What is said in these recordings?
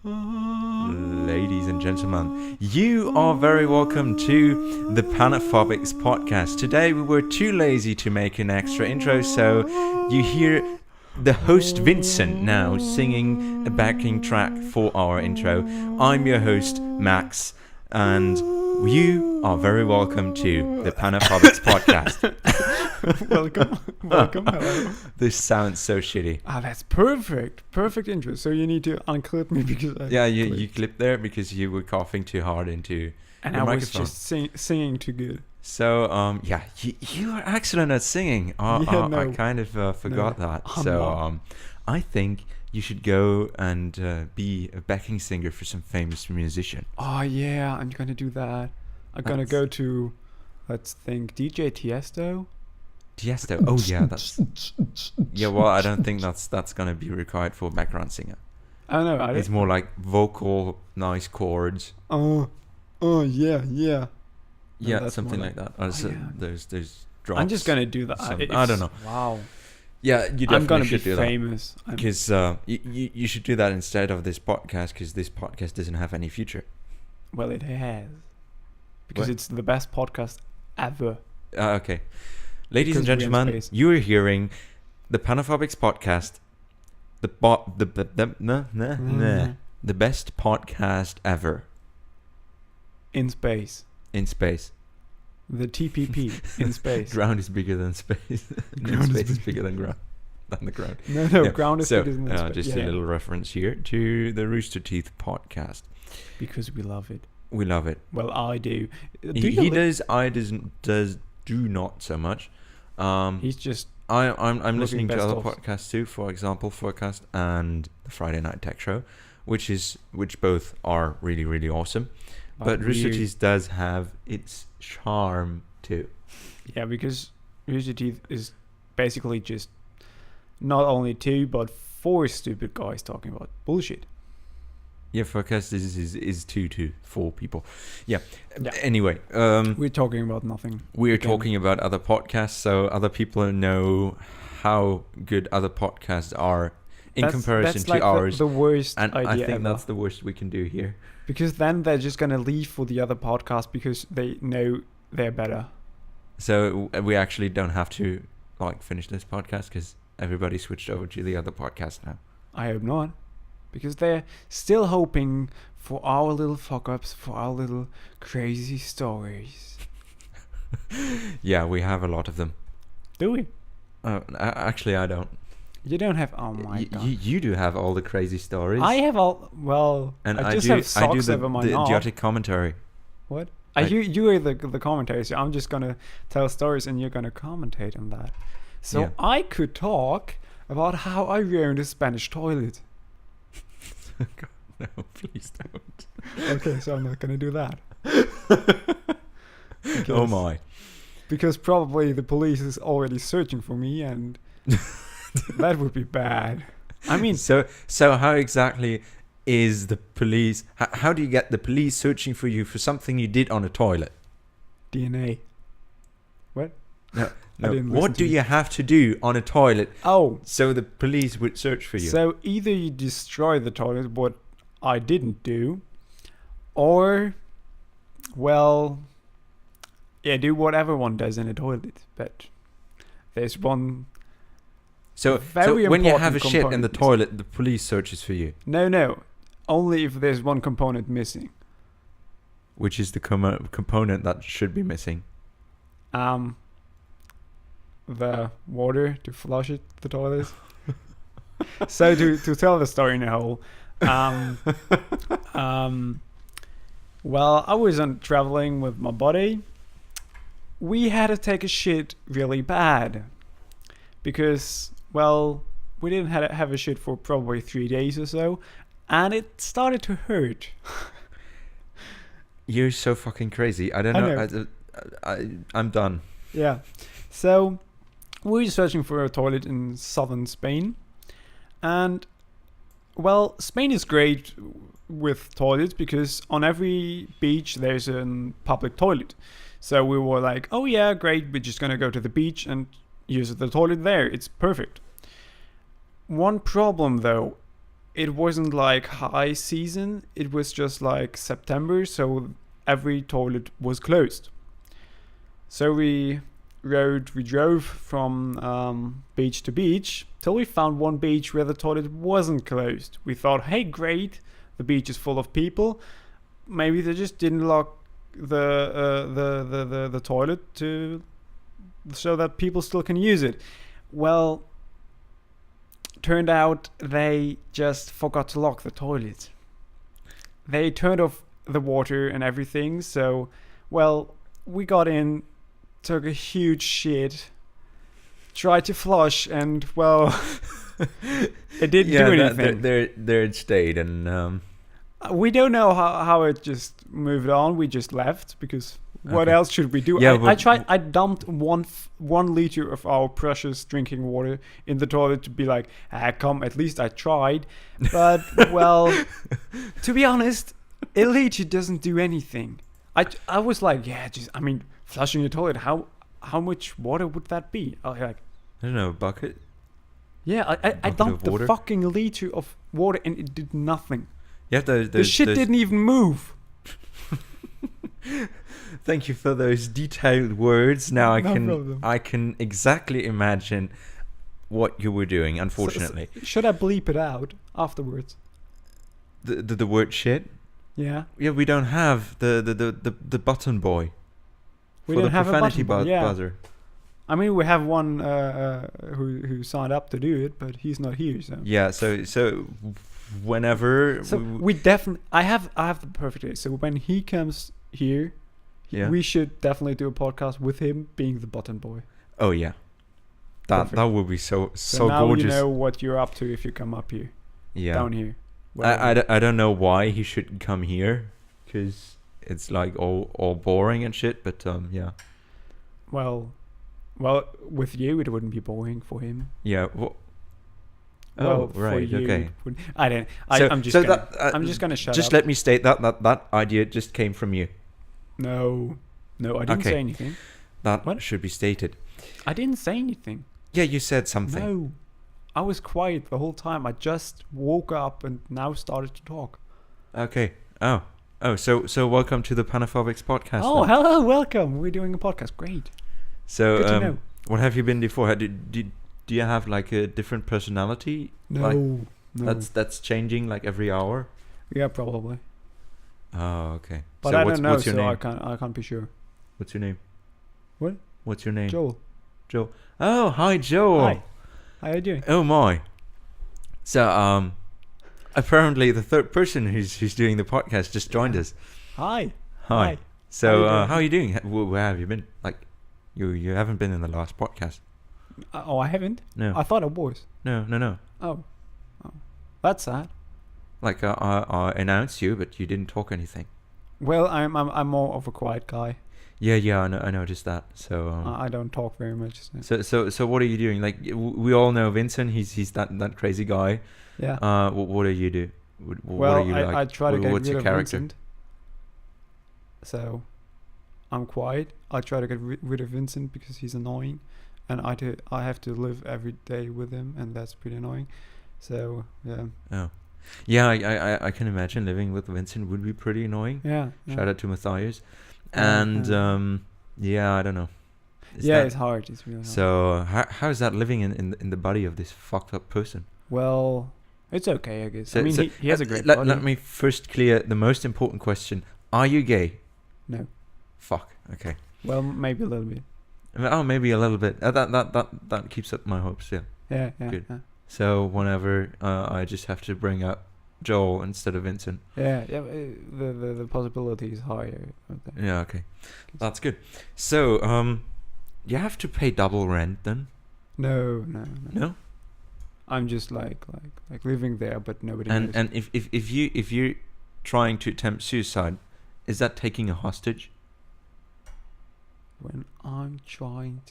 Ladies and gentlemen, you are very welcome to the Panophobics podcast. Today we were too lazy to make an extra intro, so you hear the host Vincent now singing a backing track for our intro. I'm your host Max, and you are very welcome to the Panophobics podcast. Welcome, hello. This sounds so shitty. That's perfect intro. So you need to unclip me because you clipped there because you were coughing too hard into and the I microphone. was just singing too good. So you are excellent at singing. I kind of forgot that. So I think you should go and be a backing singer for some famous musician. Oh yeah, I'm gonna do that. I'm gonna go to, let's think, DJ Tiesto. Tiesto. Oh yeah, that's yeah. Well, I don't think that's gonna be required for background singer. I don't know. It's more like vocal, nice chords. Oh yeah. Yeah, something like that. There's drops. I'm just gonna do that. I don't know. Wow. Yeah, you definitely I'm gonna should be do famous. Because you should do that instead of this podcast, because this podcast doesn't have any future. Well, it has. Because it's the best podcast ever. Okay. Ladies and gentlemen, you are hearing the Panophobics podcast, the best podcast ever. In space. In space. The TPP in space. Ground is bigger than space. Space is bigger than ground. Than the ground. No, yeah. Ground is bigger than space. Just a little reference here to the Rooster Teeth podcast. Because we love it. We love it. Well, I do. He does. I do not so much. He's just. I'm listening to other podcasts too. For example, Forecast and the Friday Night Tech Show, which both are really, really awesome. But Rooster Teeth does have its charm too. Yeah, because Rooster Teeth is basically just not only 2 but 4 stupid guys talking about bullshit. Yeah, Forecast is 2 to 4 people. Yeah. Anyway, we're talking about nothing. We're talking about other podcasts, so other people know how good other podcasts are in comparison to ours. The worst and idea I think ever. That's the worst we can do here. Because then they're just gonna leave for the other podcast because they know they're better. So we actually don't have to finish this podcast because everybody switched over to the other podcast now. I hope not. Because they're still hoping for our little fuck-ups, for our little crazy stories. Yeah, we have a lot of them. Do we? Actually, I don't. You don't have... Oh my god. You do have all the crazy stories. I have all... Well, and I just have socks over my knob. The idiotic commentary. What? You are the commentary, so I'm just going to tell stories and you're going to commentate on that. So I could talk about how I ruined a Spanish toilet. God, no, please don't. Okay, so I'm not going to do that. Oh my. Because probably the police is already searching for me and that would be bad. I mean... So how exactly is the police... How do you get the police searching for you for something you did on a toilet? DNA. What? No. What do you have to do on a toilet? Oh. So the police would search for you. So either you destroy the toilet, what I didn't do, or, well, do what everyone does in a toilet. But there's one. So when you have a shit in the toilet, the police searches for you. No. Only if there's one component missing. Which is the component that should be missing? The water to flush it, the toilet. So to tell the story in a whole, well, I was traveling with my buddy. We had to take a shit really bad because, well, we didn't have a shit for probably 3 days or so, and it started to hurt. You're so fucking crazy. I don't know. I'm done. Yeah. So we were searching for a toilet in southern Spain. And, well, Spain is great with toilets because on every beach there's a public toilet. So we were like, oh yeah, great. We're just going to go to the beach and use the toilet there. It's perfect. One problem, though. it wasn't like high season. It was just like September, so every toilet was closed. So we drove from beach to beach till we found one beach where the toilet wasn't closed. We thought, hey, great, the beach is full of people. Maybe they just didn't lock the toilet to so that people still can use it. Well, turned out they just forgot to lock the toilet. They turned off the water and everything. So, well, we got in, took a huge shit, tried to flush, and well, it didn't do anything. There it stayed, and we don't know how it just moved on. We just left because what Okay. else should we do? Yeah, I dumped 1 liter of our precious drinking water in the toilet to be like, come, at least I tried. But well, to be honest, a liter doesn't do anything. I was like, flushing the toilet. How much water would that be? I don't know, a bucket. Yeah, I Bucket dumped of water? the fucking liter of water and it did nothing. Yeah, The shit didn't even move. Thank you for those detailed words. Now No problem. I can exactly imagine what you were doing. Unfortunately, Should I bleep it out afterwards? the word shit. Yeah. Yeah, we don't have the button boy. We for don't the have a profanity button boy, yeah. buzzer. I mean, we have one who signed up to do it, but he's not here. So Yeah, so whenever we definitely. I have the perfect day. So when he comes here, yeah. we should definitely do a podcast with him being the button boy. Oh yeah, that Perfect. that would be so now gorgeous. you know what you're up to if you come up here, Yeah, down here. I don't know why he should come here, because it's like all boring and shit. But yeah, Well, with you it wouldn't be boring for him. yeah. Well, oh right, for you, okay. it wouldn't- I don't. So- I'm just. so gonna, that, I'm just gonna shut Just up. let me state that idea just came from you. No, I didn't Okay. say anything. That What? should be stated. I didn't say anything. Yeah, you said something. No, I was quiet the whole time. I just woke up and now started to talk. Okay. Oh. So welcome to the Panophobics podcast. Oh, then. hello, welcome. We're doing a podcast. Great. So Good to know. what have you been before? Do you have like a different personality? No, Like, no. that's changing like every hour. Yeah, probably. Oh, okay. But so I what's, don't know, what's your so name? I can't be sure. What's your name? What? What's your name? Joel. Joel. Oh, hi, Joel. Hi. How are you doing? Oh my. So apparently the third person who's doing the podcast just joined us. Hi. Hi. So How how you are you doing? Where have you been? Like, you haven't been in the last podcast. Oh, I haven't. No. I thought I was. No. Oh. That's sad. Like I announced you, but you didn't talk anything. Well, I'm more of a quiet guy. Yeah, I noticed that. So I don't talk very much. So. so what are you doing? Like we all know Vincent. He's that crazy guy. Yeah. What do you do? What Well, are you like? I try to get What's rid your of character? Vincent. So, I'm quiet. I try to get rid of Vincent because he's annoying, and I have to live every day with him, and that's pretty annoying. So yeah. Oh, yeah. I can imagine living with Vincent would be pretty annoying. Yeah. Shout out to Matthias. Yeah, And yeah, I don't know. It's hard. It's really hard. So how is that living in the body of this fucked up person? Well, it's okay, I guess. So- I mean, so he has a great let body. me first clear the most important question: are you gay? No. Fuck. Okay. Well, maybe a little bit. Oh, maybe a little bit. That keeps up my hopes. Yeah. Yeah. Good. Yeah. So whenever I just have to bring up Joel instead of Vincent. Yeah. The possibility is higher. Yeah. Okay. That's good. So you have to pay double rent then? No. No. I'm just like living there, but nobody knows. And if you're trying to attempt suicide, is that taking a hostage? When I'm trying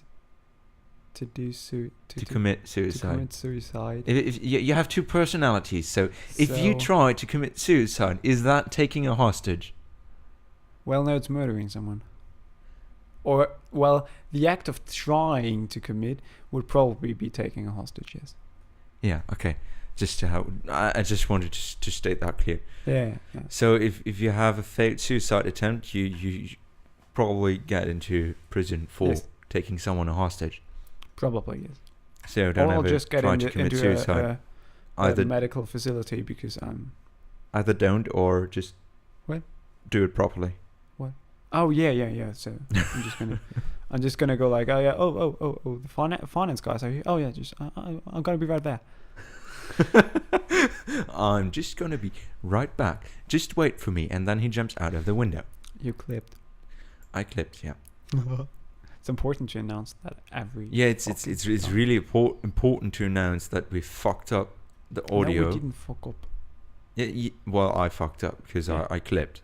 to do To commit suicide. to commit suicide. If you have two personalities, so if you So- try to commit suicide, is that taking a hostage? Well, no, it's murdering someone. Or, well, the act of trying to commit would probably be taking a hostage, yes. Yeah. Okay. Just to how I just wanted to state that clear. Yeah. So if you have a failed suicide attempt, you probably get into prison for Yes. taking someone a hostage. Probably yes. So don't Or I'll ever just get try to commit into suicide. a Either medical facility because I'm. either don't or just What? do it properly. Oh yeah. So I'm just gonna go like, oh yeah, oh the finance guys are here. Oh yeah, just I'm gonna be right there. I'm just gonna be right back. Just wait for me. And then he jumps out of the window. You clipped. I clipped, yeah. It's important to announce that every. Yeah, it's really important to announce that we fucked up the audio. No, we didn't fuck up. Yeah, well, I fucked up because Yeah. I clipped.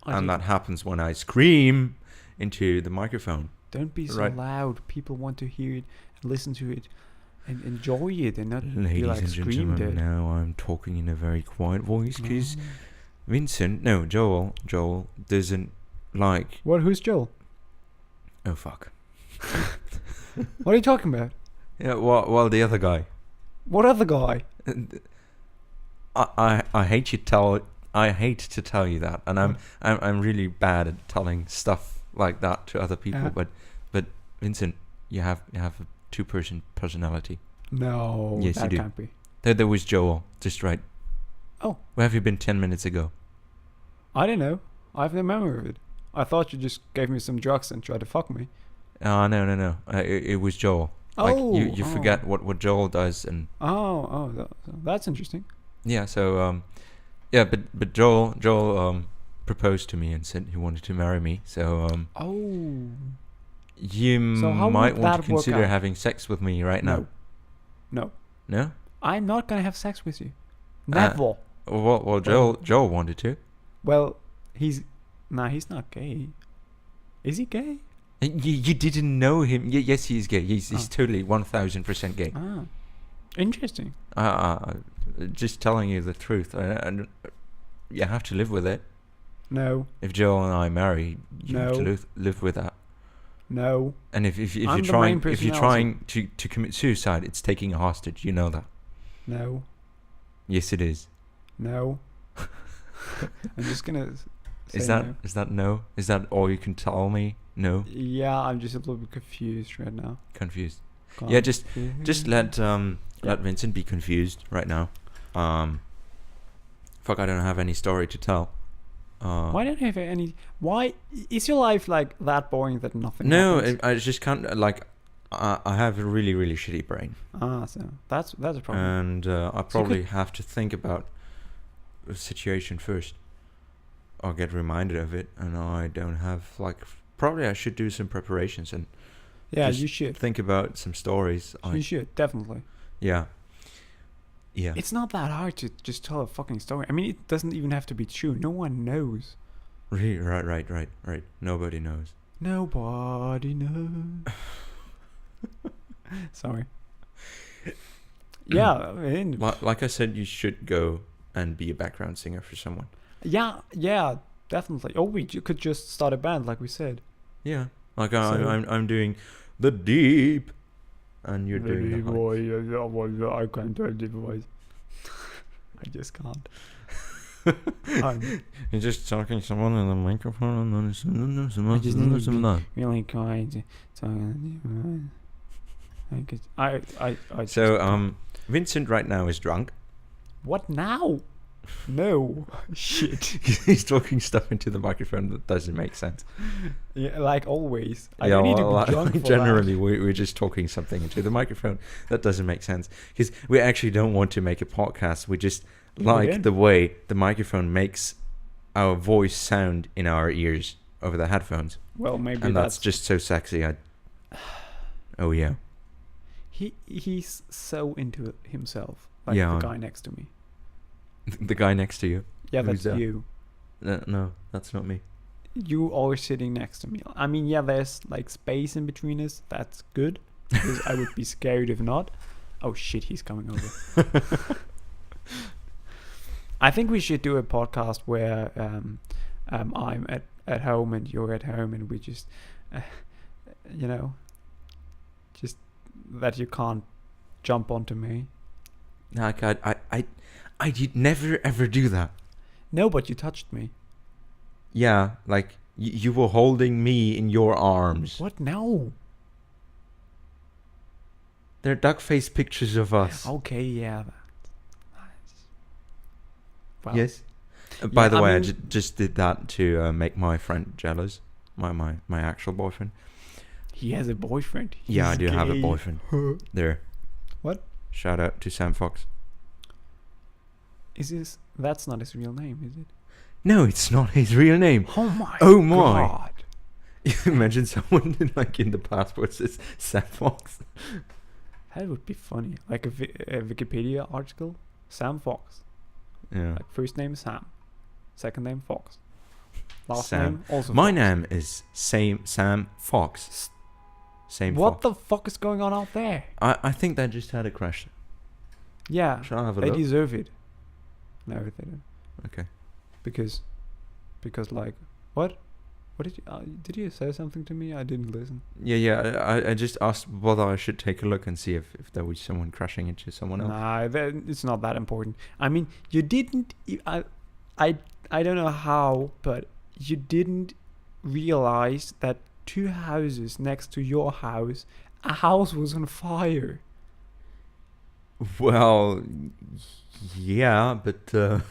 I And didn't. that happens when I scream into the microphone. Don't be so Right. loud. People want to hear it and listen to it and enjoy it and not be Ladies like and screamed gentlemen, at. now I'm talking in a very quiet voice because Joel doesn't like... What? Who's Joel? Oh, fuck. What are you talking about? Yeah, well, the other guy. What other guy? I hate to tell you that, and I'm really bad at telling stuff like that to other people. Uh-huh. But Vincent, you have a two-person personality. No, Yes, you that do. can't be. There was Joel, just right. Oh. Where have you been 10 minutes ago? I don't know. I have no memory of it. I thought you just gave me some drugs and tried to fuck me. No. It was Joel. Like you Oh. forget what Joel does, and That's interesting. yeah. So but Joel proposed to me and said he wanted to marry me. So you So how might would want that to work consider out? having sex with me right now. No. No? I'm not gonna have sex with you. Never. Well, Joel wanted to. Well, he's not gay. Is he gay? You didn't know him. Yes, he's gay. He's totally 1000% gay. Ah, interesting. Just telling you the truth. And you have to live with it. No, If Joel and I marry, you have to No. live with that. no. And if you're I'm the trying main if you're personality. trying to commit suicide, it's taking a hostage. You know that. No, Yes, it is. no. I'm just gonna. Say Is that no. is that no? Is that all you can tell me? No, Yeah, I'm just a little bit confused right now. confused. Yeah, just let Yeah. Vincent be confused right now. Fuck, I don't have any story to tell. Why don't you have any? Why is your life like that boring that nothing? No, happens? I just can't. Like, I have a really shitty brain, So that's a problem. and I probably have to think about a situation first, or get reminded of it, and I don't have like. Probably I should do some preparations and Yeah, just you should. think about some stories. You should definitely. Yeah. It's not that hard to just tell a fucking story. I mean, it doesn't even have to be true. No one knows. Right. Nobody knows. Nobody knows. Sorry. Yeah, I mean, Like I said, you should go and be a background singer for someone. yeah, definitely. Or we could just start a band, like we said. Yeah. Like So- I'm doing the deep, and you're doing the high. I can't do deep voice. I just can't. You're just talking someone in the microphone, and then I just need to be really quiet. So Vincent right now is drunk. What now? No. Shit. He's talking stuff into the microphone that doesn't make sense. Yeah, like always. I don't need to be drunk for generally, we're just talking something into the microphone that doesn't make sense, because we actually don't want to make a podcast. We just like did. the way the microphone makes our voice sound in our ears over the headphones, that. Well, maybe and that's just so sexy. Oh yeah. He's so into himself. Like Yeah. the guy next to me. The guy next to you. Yeah, Who's that's that? you. No, that's not me. You are sitting next to me. I mean, yeah, there's like space in between us. That's good. Because I would be scared if not. Oh shit, he's coming over. I think we should do a podcast where I'm at home and you're at home and we just, just that you can't jump onto me. Like I did never ever do that. No, but you touched me. Yeah, like you were holding me in your arms. What? No. They're duck face pictures of us. Okay, yeah. Nice. Well, Yes. By yeah, the I way, I mean- just did that to make my friend jealous. My actual boyfriend. He has a boyfriend. Yeah, I He's do have a gay. boyfriend. There. What? Shout out to Sam Fox. Is this? That's not his real name, is it? No, it's not his real name. Oh my. Oh my. God. Imagine someone like in the passport says Sam Fox. That would be funny. Like a Wikipedia article. Sam Fox. Yeah. Like first name Sam, second name Fox, last Sam. name also. My Fox. name is Sam Fox. Same What Fox. the fuck is going on out there? I think they just had a crash. Yeah, Shall I have a they look? deserve it. No, they don't. Okay. Because like what? What did you say something to me? I didn't listen. Yeah. I just asked whether I should take a look and see if there was someone crashing into someone else. Nah, it's not that important. I mean, you didn't. I don't know how, but you didn't realize that 2 houses next to your house, a house was on fire. Well, yeah, but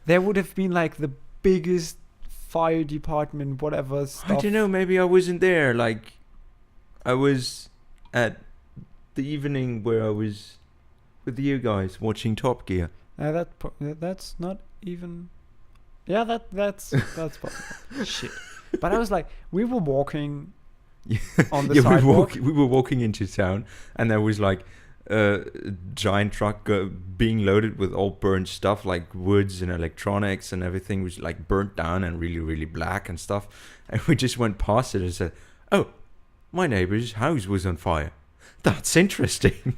There would have been like the biggest fire department, whatever stuff. I don't know. Maybe I wasn't there. Like, I was at the evening where I was with you guys watching Top Gear. That's not even. Yeah, that's possible. Shit. But I was like, we were walking on the sidewalk. we were walking into town, and there was like a giant truck being loaded with all burnt stuff, like woods and electronics, and everything was like burnt down and really, really black and stuff. And we just went past it and said, "Oh, my neighbor's house was on fire. That's interesting."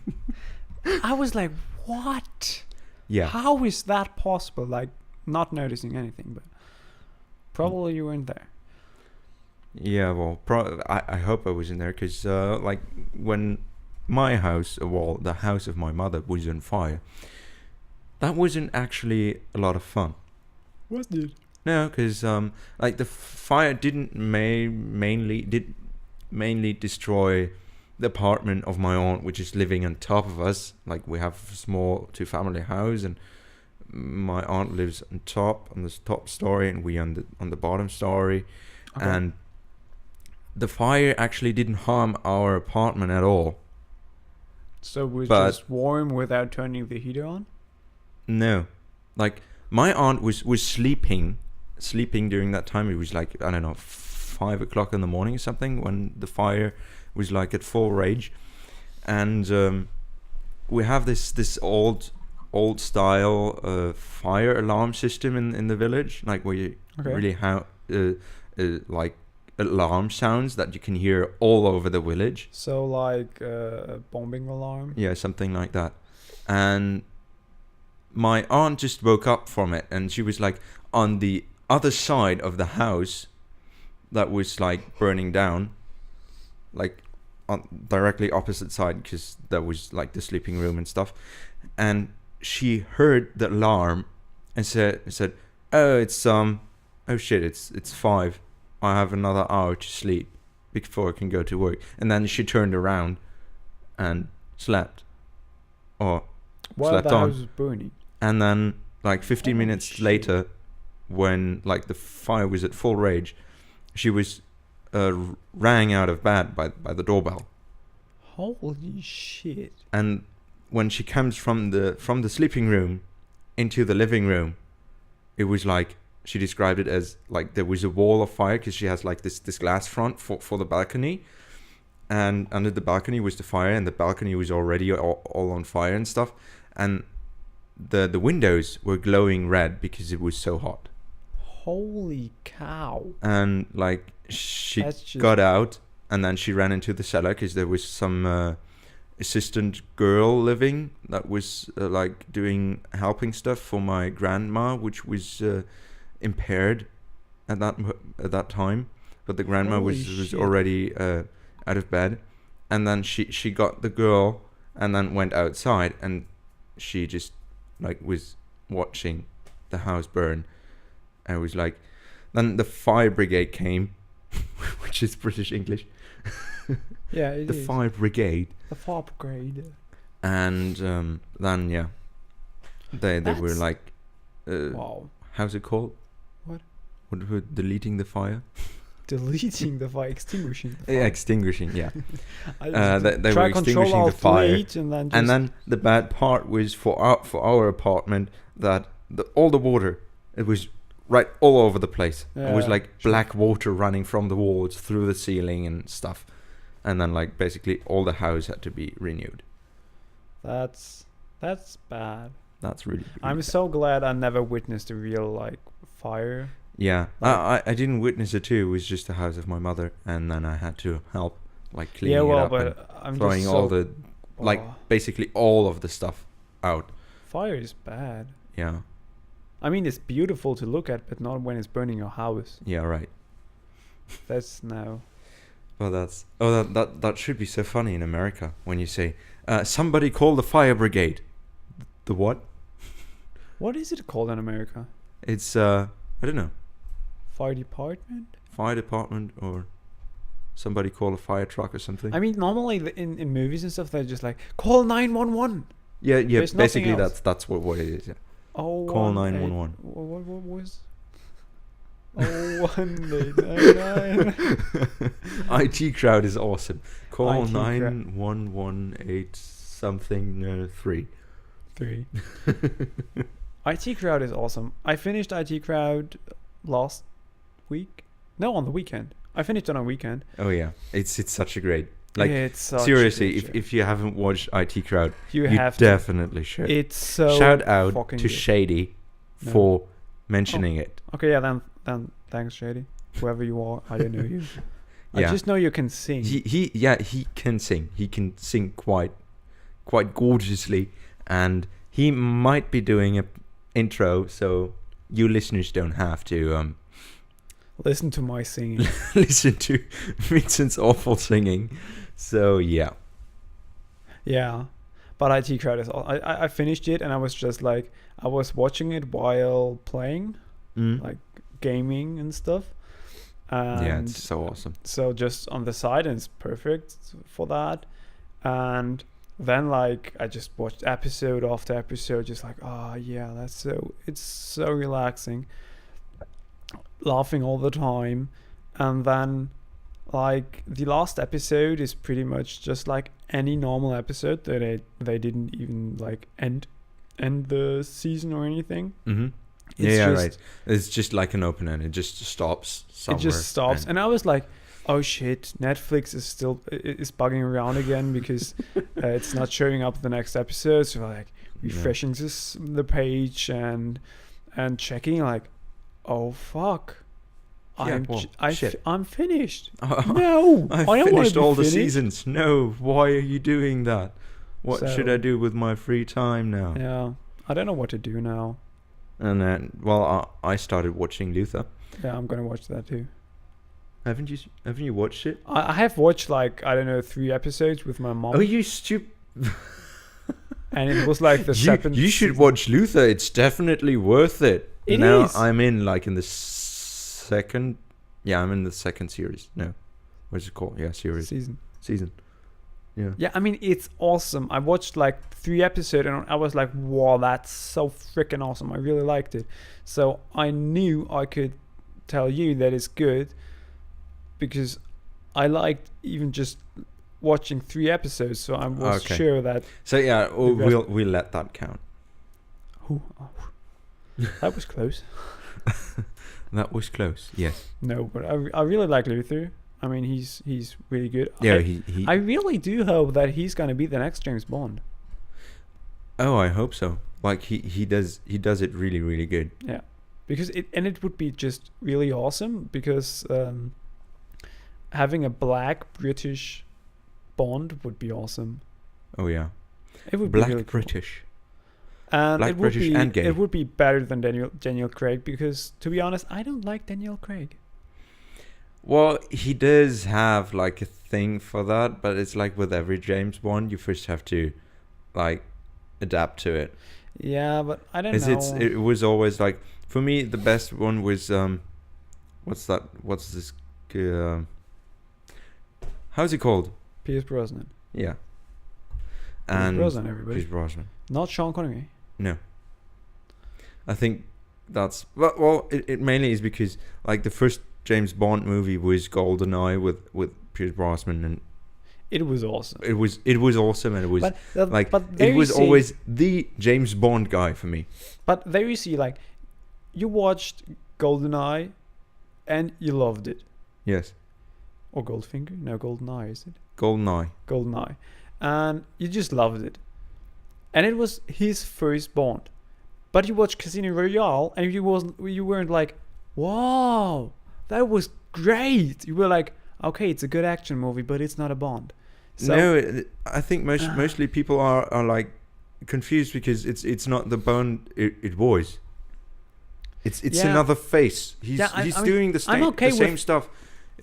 I was like, what? Yeah. How is that possible? Like, not noticing anything, but probably you weren't there. Yeah, well, I hope I was in there, because like when my house, well, the house of my mother was on fire, that wasn't actually a lot of fun. Was it? No, because like the fire didn't mainly destroy the apartment of my aunt, which is living on top of us. Like, we have a small 2-family house, and my aunt lives on the top story, and we on the bottom story. Okay. And the fire actually didn't harm our apartment at all. So it was But- just warm without turning the heater on? No, like my aunt was sleeping during that time. It was like, I don't know, 5 o'clock in the morning or something, when the fire was like at full rage. And we have this old style fire alarm system in the village, like where you Okay. really have like alarm sounds that you can hear all over the village. So like a bombing alarm? Yeah, something like that. And my aunt just woke up from it, and she was like on the other side of the house that was like burning down, like on directly opposite side, because that was like the sleeping room and stuff. And she heard the alarm and said, "Oh, it's oh shit, it's 5. I have another hour to sleep before I can go to work." And then she turned around and slept, or While slept the on. house was burning. And then like 15 Holy minutes shit. later, when like the fire was at full rage, she was rang out of bed by the doorbell. Holy shit. And when she comes from the sleeping room into the living room, it was like, she described it as like there was a wall of fire, because she has like this glass front for the balcony, and under the balcony was the fire, and the balcony was already all on fire and stuff, and the windows were glowing red because it was so hot. Holy cow. And like she That's just- got out, and then she ran into the cellar, because there was some assistant girl living that was like helping stuff for my grandma, which was impaired at that time, but the grandma Holy was shit. already out of bed. And then she got the girl and then went outside, and she just like was watching the house burn, and it was like, then the fire brigade came, which is British English. Yeah, it The is. fire brigade, The fire brigade. and then yeah, they were That's- like, Wow. how's it called? What? What deleting the fire? Deleting the fire, extinguishing the fire. Yeah, extinguishing. Yeah, I they try were Control extinguishing the Alt fire. Delete and then just And then the bad part was for our apartment that all the water, it was right all over the place. It was Yeah, like sure. black water running from the walls through the ceiling and stuff. And then like basically all the house had to be renewed. that's bad. That's really I'm bad. so glad I never witnessed a real like fire. Yeah, like- I didn't witness it too. It was just the house of my mother, and then I had to help like cleaning Yeah, well, it up and but I'm throwing just all so, the like oh, basically all of the stuff out. fire is bad. Yeah, I mean, it's beautiful to look at, but not when it's burning your house. yeah, right. That's no. Well, that should be so funny in America when you say, somebody call the fire brigade. The what? What is it called in America? It's I don't know, Fire department? fire department or somebody call a fire truck or something. I mean, normally in movies and stuff, they're just like, call 911. yeah, there's nothing basically else. that's what it is. Yeah. Oh, Call 911. What was? Oh, 1899. IT crowd is awesome. Call IT crowd. 9118 something 3. 3. IT crowd is awesome. I finished IT crowd last week. No, on the weekend. I finished on a weekend. Oh yeah, it's such a great. Like it's such a seriously, good if show. if you haven't watched IT crowd, you you have to. definitely should. It's so Shout out fucking to good. Shady No. for mentioning it. Okay, yeah, then thanks, Shady. Whoever you are, I don't know you. Yeah. I just know you can sing. He can sing. He can sing quite gorgeously, and he might be doing a intro, so you listeners don't have to Listen to my singing. listen to Vincent's awful singing. So yeah. Yeah, but IT crowd is all. I finished it and I was just like, I was watching it while playing, Mm. like gaming and stuff. And Yeah, it's so awesome. so just on the side, and it's perfect for that. And then like I just watched episode after episode, just like, oh yeah, it's so relaxing, laughing all the time. And then like the last episode is pretty much just like any normal episode that they didn't even like end the season or anything. Mm-hmm. It's Yeah, just, right. It's just like an open end. It just stops somewhere. It just stops, and I was like, "Oh shit!" Netflix is still is bugging around again because it's not showing up the next episode. So like refreshing the page and checking, like, "Oh fuck, Yeah, well, shit. I'm finished." I No, I don't want finished to be all the finished. seasons. No, why are you doing that? What So- should I do with my free time now? Yeah, I don't know what to do now. And then, well, I started watching Luther. Yeah, I'm gonna watch that too. Haven't you watched it? I have watched like, I don't know, 3 episodes with my mom, Oh, you stupid! and it was like the second. You should season. watch Luther. It's definitely worth it. It now is. I'm in like in the second. Yeah, I'm in the second series. No, what's it called? Yeah, series season. Yeah. Yeah, I mean, it's awesome. I watched like 3 episodes and I was like, wow, that's so freaking awesome. I really liked it. So I knew I could tell you that it's good because I liked even just watching 3 episodes. So I was Okay. sure that. So yeah, The rest- we'll let that count. Oh, that was close. That was close. Yes. No, but I really like Luther. I mean, he's really good. Yeah. I really do hope that he's going to be the next James Bond. Oh, I hope so. Like he does it really, really good. Yeah, because it would be just really awesome because having a black British Bond would be awesome. Oh yeah. It would Black be really cool. British. And Black it would British be and gay. it would be better than Daniel Craig because, to be honest, I don't like Daniel Craig. Well, he does have like a thing for that, but it's like with every James Bond, you first have to like adapt to it. Yeah, but I don't know. It was always like, for me, the best one was what's this? Uh, how's it called? Pierce Brosnan. Yeah. Pierce And Brosnan, everybody. Pierce Brosnan. Not Sean Connery. No. I think that's it mainly is because like the first James Bond movie was GoldenEye with Pierce Brosnan, and it was awesome. It was awesome, and it was but it was always the James Bond guy for me. But there you see, like, you watched GoldenEye, and you loved it. Yes. Or Goldfinger? No, GoldenEye, is it? GoldenEye. GoldenEye, and you just loved it, and it was his first Bond. But you watched Casino Royale, and you weren't like, wow, that was great. You were like, okay, it's a good action movie, but it's not a Bond. So, no, I think mostly people are like confused because it's not the Bond it was. It's another face. He's doing the same stuff.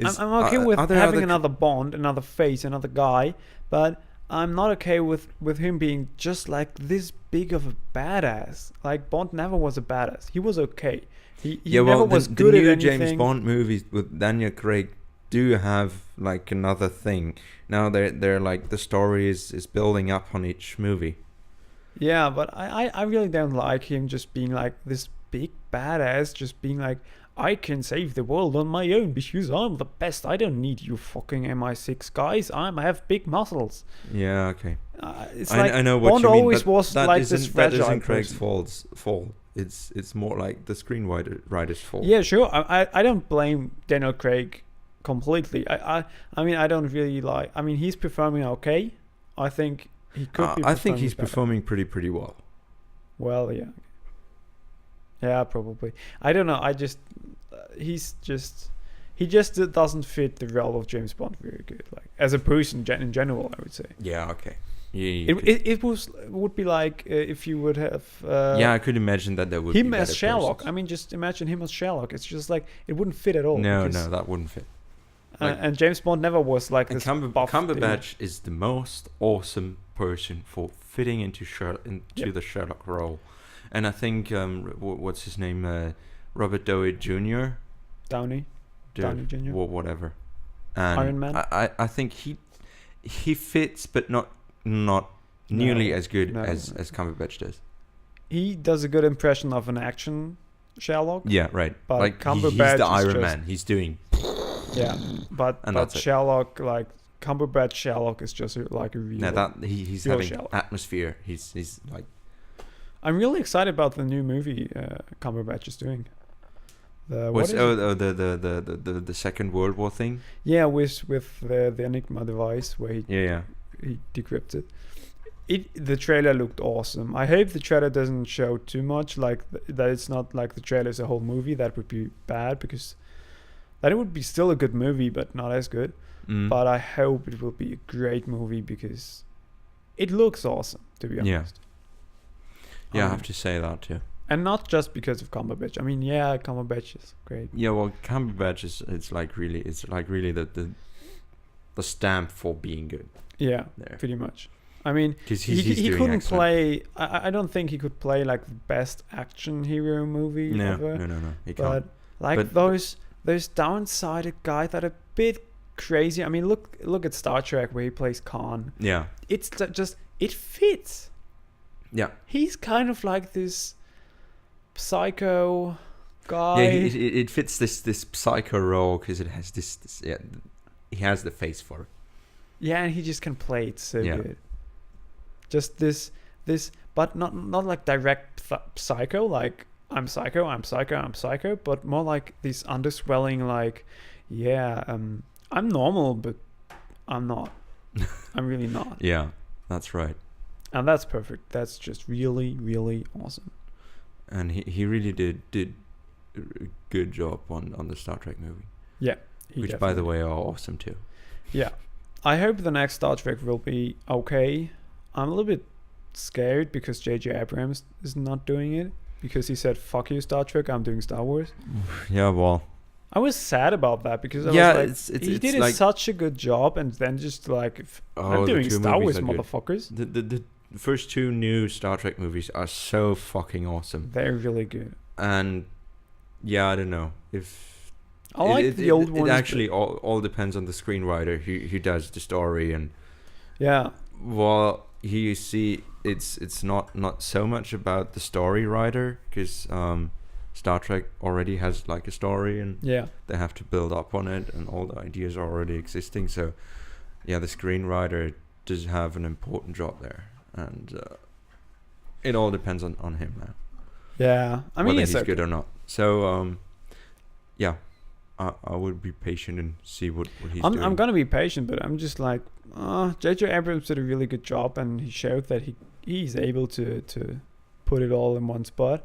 I'm okay with having another Bond, another face, another guy, but I'm not okay with him being just like this big of a badass. Like, Bond never was a badass. He was okay. He never was good at anything. The new James Bond movies with Daniel Craig do have like another thing. Now they're like, the story is building up on each movie. Yeah, but I really don't like him just being like this big badass, just being like, I can save the world on my own because I'm the best. I don't need you fucking MI6 guys. I have big muscles. Yeah, okay. It's like I know what Bond you mean. always was like this fragile that isn't Craig's person. fault. It's more like the screenwriter's fault. Yeah, sure. I don't blame Daniel Craig completely. I mean, I don't really like. I mean, he's performing okay. I think he could be. I think he's better. performing pretty well. Well, yeah. Yeah, probably. I don't know. He just doesn't fit the role of James Bond very good. Like, as a person in general, I would say. Yeah. Okay. Yeah. It would be like if you would have. I could imagine that there would him be as Sherlock. persons. I mean, just imagine him as Sherlock. It's just like it wouldn't fit at all. No, that wouldn't fit. Like, and James Bond never was like this. Cumberbatch is the most awesome person for fitting into the Sherlock role, and I think what's his name, Robert Downey Jr. Downey Jr. Whatever, and Iron Man. I think he fits, but not nearly as good as Cumberbatch does. He does a good impression of an action Sherlock. Yeah, right. But like Cumberbatch he's the is Iron Man. He's doing. Yeah, but Sherlock, like Cumberbatch Sherlock, is just like a real. No, he's having Sherlock. atmosphere. He's like. I'm really excited about the new movie Cumberbatch is doing. The Second World War thing? Yeah, with the Enigma device where he decrypted. The trailer looked awesome. I hope the trailer doesn't show too much, like that it's not like the trailer is a whole movie. That would be bad because then it would be still a good movie, but not as good. But I hope it will be a great movie because it looks awesome, to be honest. Yeah, I have to say that too. And not just because of Cumberbatch. I mean, yeah, Cumberbatch is great. Yeah, well, Cumberbatch is like really the stamp for being good. Yeah, pretty much. I mean, he couldn't play. I don't think he could play like the best action hero movie ever. No, he can't. But those downsided guys that are a bit crazy. I mean, look at Star Trek where he plays Khan. Yeah, it's just it fits. Yeah, he's kind of like this psycho guy. Yeah, it fits this psycho role because it has this. Yeah, he has the face for it. Yeah, and he just can play it so good. Just this, but not like direct psycho, like I'm psycho, but more like this underswelling, like, I'm normal, but I'm not. I'm really not. Yeah, that's right. And that's perfect. That's just really, really awesome. And he really did a good job on the Star Trek movie. Yeah. Which, by the way, are awesome too. Yeah. I hope the next Star Trek will be okay. I'm a little bit scared because J.J. Abrams is not doing it. Because he said, fuck you, Star Trek, I'm doing Star Wars. Yeah, well. I was sad about that because I was like, he did such a good job and then just like, I'm doing Star Wars, motherfuckers. first two new Star Trek movies are so fucking awesome. They're really good. And yeah, I don't know if I like the old ones. It actually all depends on the screenwriter who does the story, and yeah. well, here you see it's not so much about the story writer, because Star Trek already has like a story, and Yeah. they have to build up on it, and all the ideas are already existing. So yeah, the screenwriter does have an important job there, and it all depends on him now. Yeah. I mean, whether it's he's okay. good or not. So yeah, I would be patient and see what he's doing. I'm gonna be patient, but I'm just like, J.J. Abrams did a really good job, and he showed that he's able to put it all in one spot.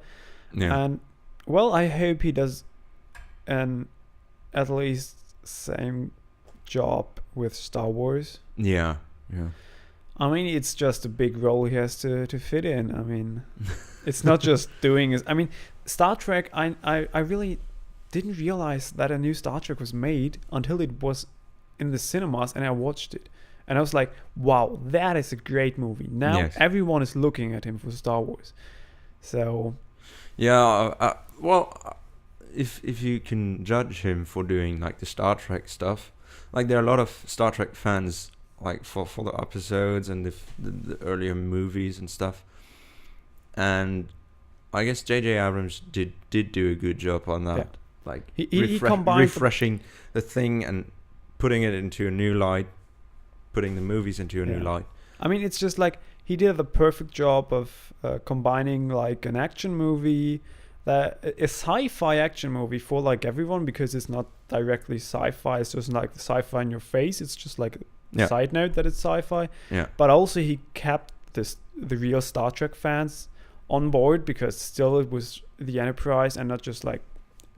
Yeah. And well, I hope he does an at least same job with Star Wars. Yeah. Yeah. I mean, it's just a big role he has to fit in. I mean, it's not just doing his. I mean, Star Trek. I really didn't realize that a new Star Trek was made until it was in the cinemas, and I watched it, and I was like, "Wow, that is a great movie." Now Yes. everyone is looking at him for Star Wars. So Yeah. Well, if you can judge him for doing like the Star Trek stuff, like there are a lot of Star Trek fans like for the episodes and the earlier movies and stuff, and I guess J.J. Abrams did do a good job on that. Yeah. Like he combined refreshing the thing and putting it into a new light, putting the movies into a new light. I mean, it's just like he did the perfect job of combining like an action movie, a sci-fi action movie for like everyone, because it's not directly sci-fi. It's just like sci-fi in your face. It's just like a side note that it's sci-fi. Yeah. But also he kept the real Star Trek fans on board, because still it was the Enterprise, and not just like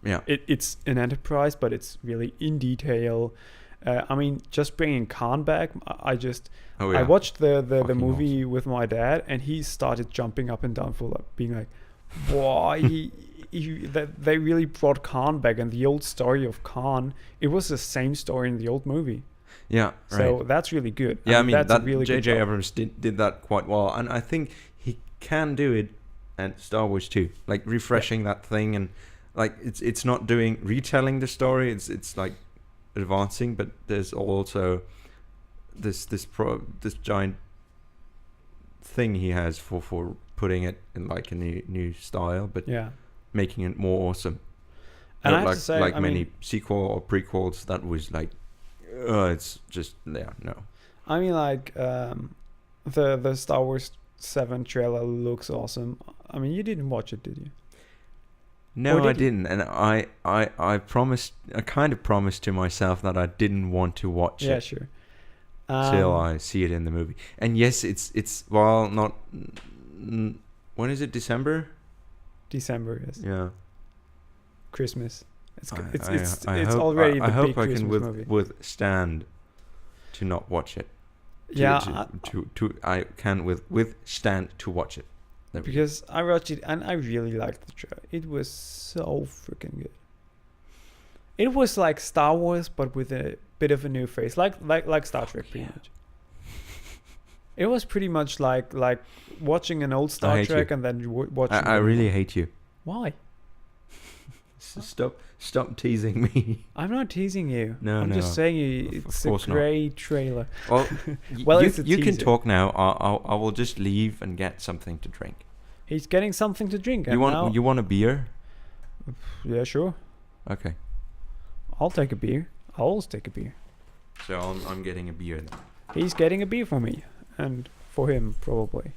it's an Enterprise, but it's really in detail. I mean, just bringing Khan back, I watched the movie with my dad, and he started jumping up and down for like, being like, boy, they really brought Khan back, and the old story of Khan, it was the same story in the old movie. Yeah, so that's really good. Yeah, I mean that's that really J.J. Abrams did that quite well, and I think he can do it at Star Wars too, like refreshing that thing, and like it's not doing retelling the story, it's like advancing, but there's also this giant thing he has for putting it in like a new style, but making it more awesome. And I have like to say, like I many mean, sequel or prequels, that was like, it's just no. I mean, like the Star Wars 7 trailer looks awesome. I mean, you didn't watch it, did you? No, I didn't, and I kind of promised to myself that I didn't want to watch it. Yeah, sure. Till I see it in the movie. And yes, it's well, not. When is it? December. December, yes. Yeah. Christmas. It's I hope, already the I hope big I Christmas can movie. withstand to not watch it. I can withstand to watch it. Because I watched it and I really liked the trailer. It was so freaking good. It was like Star Wars, but with a bit of a new face, like Star Trek, pretty much. It was pretty much like watching an old Star Trek and then watching. I really hate you. Why? Stop teasing me. I'm not teasing you. I'm just saying it's a great trailer. Well, you can teaser. talk now. I will just leave and get something to drink. He's getting something to drink. You want a beer? Yeah, sure. Okay. I'll take a beer. I'll always take a beer. So I'm getting a beer then. He's getting a beer for me, and for him probably.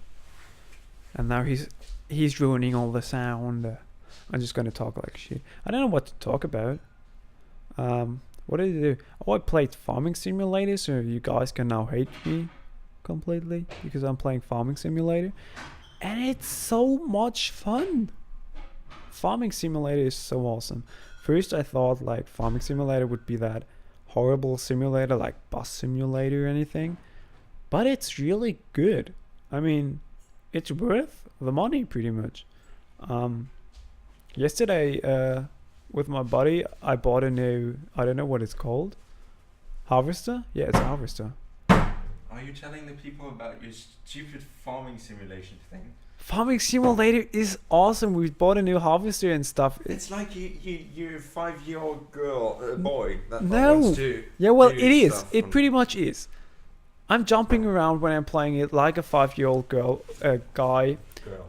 And now he's ruining all the sound. I'm just gonna talk like shit. I don't know what to talk about. What did I do? Oh, I played Farming Simulator, so you guys can now hate me completely because I'm playing Farming Simulator, and it's so much fun. Farming Simulator is so awesome. First, I thought like Farming Simulator would be that horrible simulator like Bus Simulator or anything, but it's really good. I mean, it's worth the money pretty much. Yesterday, with my buddy, I bought a new, I don't know what it's called. Harvester? Yeah, it's a harvester. Are you telling the people about your stupid farming simulation thing? Farming Simulator is awesome. We bought a new harvester and stuff. It's like you're a 5-year-old girl, boy that No. wants to. Yeah, well, do it is. stuff It on- pretty much is. I'm jumping around when I'm playing it like a 5-year-old guy, Girl.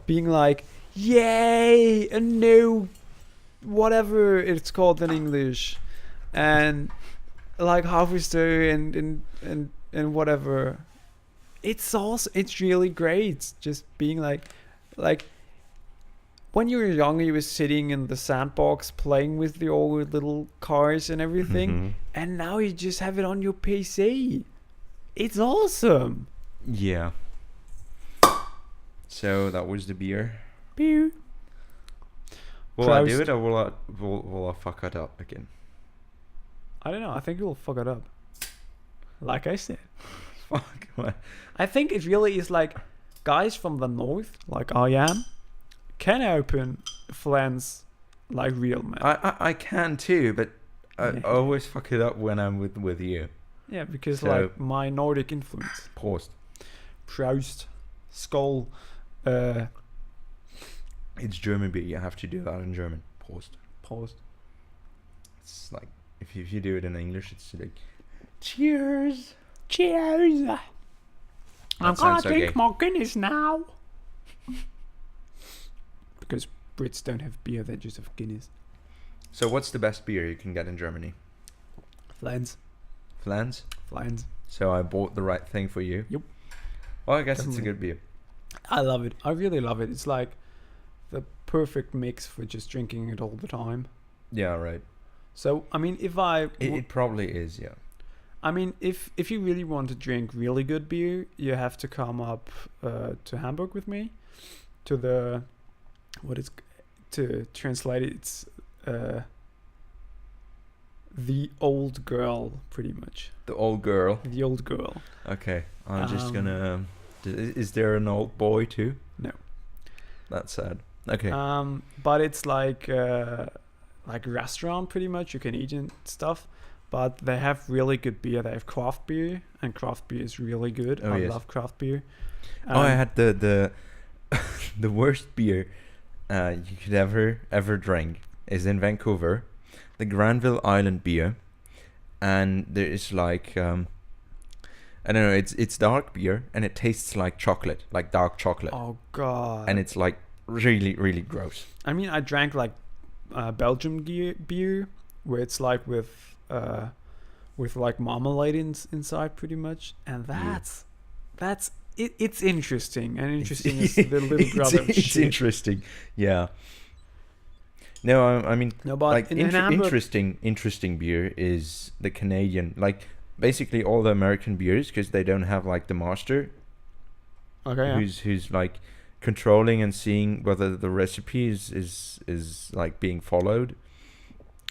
being like, "Yay, a new, whatever it's called in English," and like harvester and whatever. It's awesome. It's really great. Just being like when you were younger, you were sitting in the sandbox playing with the old little cars and everything, Mhm. and now you just have it on your PC. It's awesome. Yeah. So that was the beer. Pew. Will I do Proust. it or will I fuck it up again? I don't know. I think you'll fuck it up. Like I said, Fuck. What? I think it really is like guys from the north, like I am, can open flans like real men. I can too, but I Yeah. always fuck it up when I'm with you. Yeah, because So- like my Nordic influence. Paused. Proust, Skull, It's German beer. You have to do that in German. Paused. paused. It's like if you do it in English, it's like cheers. Cheers. I'm gonna sounds drink okay. more Guinness now. Because Brits don't have beer, they just have Guinness. So what's the best beer you can get in Germany? Flans. Flans. Flans. So I bought the right thing for you. Yep. Well, I guess it's a Definitely. good beer. I love it. I really love it. It's like the perfect mix for just drinking it all the time. Yeah, right. So, I mean, It probably is. Yeah. I mean, if you really want to drink really good beer, you have to come up to Hamburg with me, to the, to translate it, it's the old girl, pretty much. The old girl. The old girl. Okay. I'm just Um, gonna. Is there an old boy too? No. That's sad. Okay. But it's like a restaurant, pretty much. You can eat and stuff. But they have really good beer. They have craft beer, and craft beer is really good. Oh, I yes. love craft beer. I had the the worst beer you could ever drink is in Vancouver, the Granville Island beer, and there is like I don't know, it's dark beer and it tastes like chocolate, like dark chocolate, Oh god. and it's like really gross. I mean, I drank like Belgium beer, where it's like with like marmalade inside, pretty much, and that's it. It's interesting, and interesting is the little brother of it's shit. interesting, yeah. No, I mean, No, but like in Hamburg, interesting beer is the Canadian, like basically all the American beers, because they don't have like the master okay, yeah. who's like controlling and seeing whether the recipe is like being followed.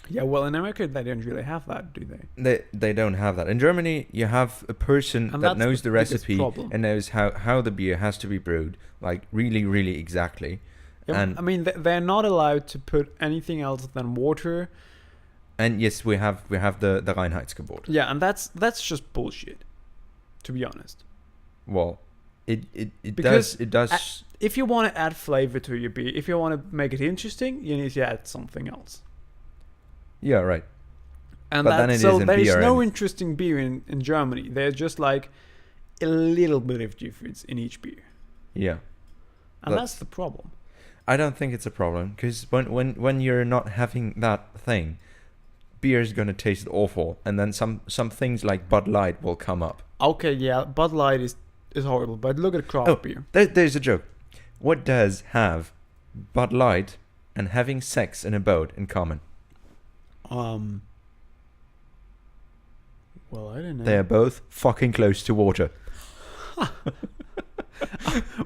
Yeah, well, in America they don't really have that, do they? They don't have that. In Germany, you have a person And that that's knows the the biggest recipe problem. and knows how the beer has to be brewed, like really exactly. Yeah, And I mean, they're not allowed to put anything else than water. and yes, we have the Reinheitsgebot. Yeah, and that's just bullshit, to be honest. Well, it Because does. If you want to add flavor to your beer, if you want to make it interesting, you need to add something else. Yeah, right. And But then it so isn't there is beer no and- interesting beer in Germany. There's just like a little bit of difference in each beer, Yeah. and That's- that's the problem. I don't think it's a problem, because when you're not having that thing, beer is gonna taste awful, and then some things like Bud Light will come up. Okay, yeah, Bud Light is horrible, but look at craft Oh. beer. There's a joke. What does have Bud Light and having sex in a boat in common? Well, I don't know. They are both fucking close to water.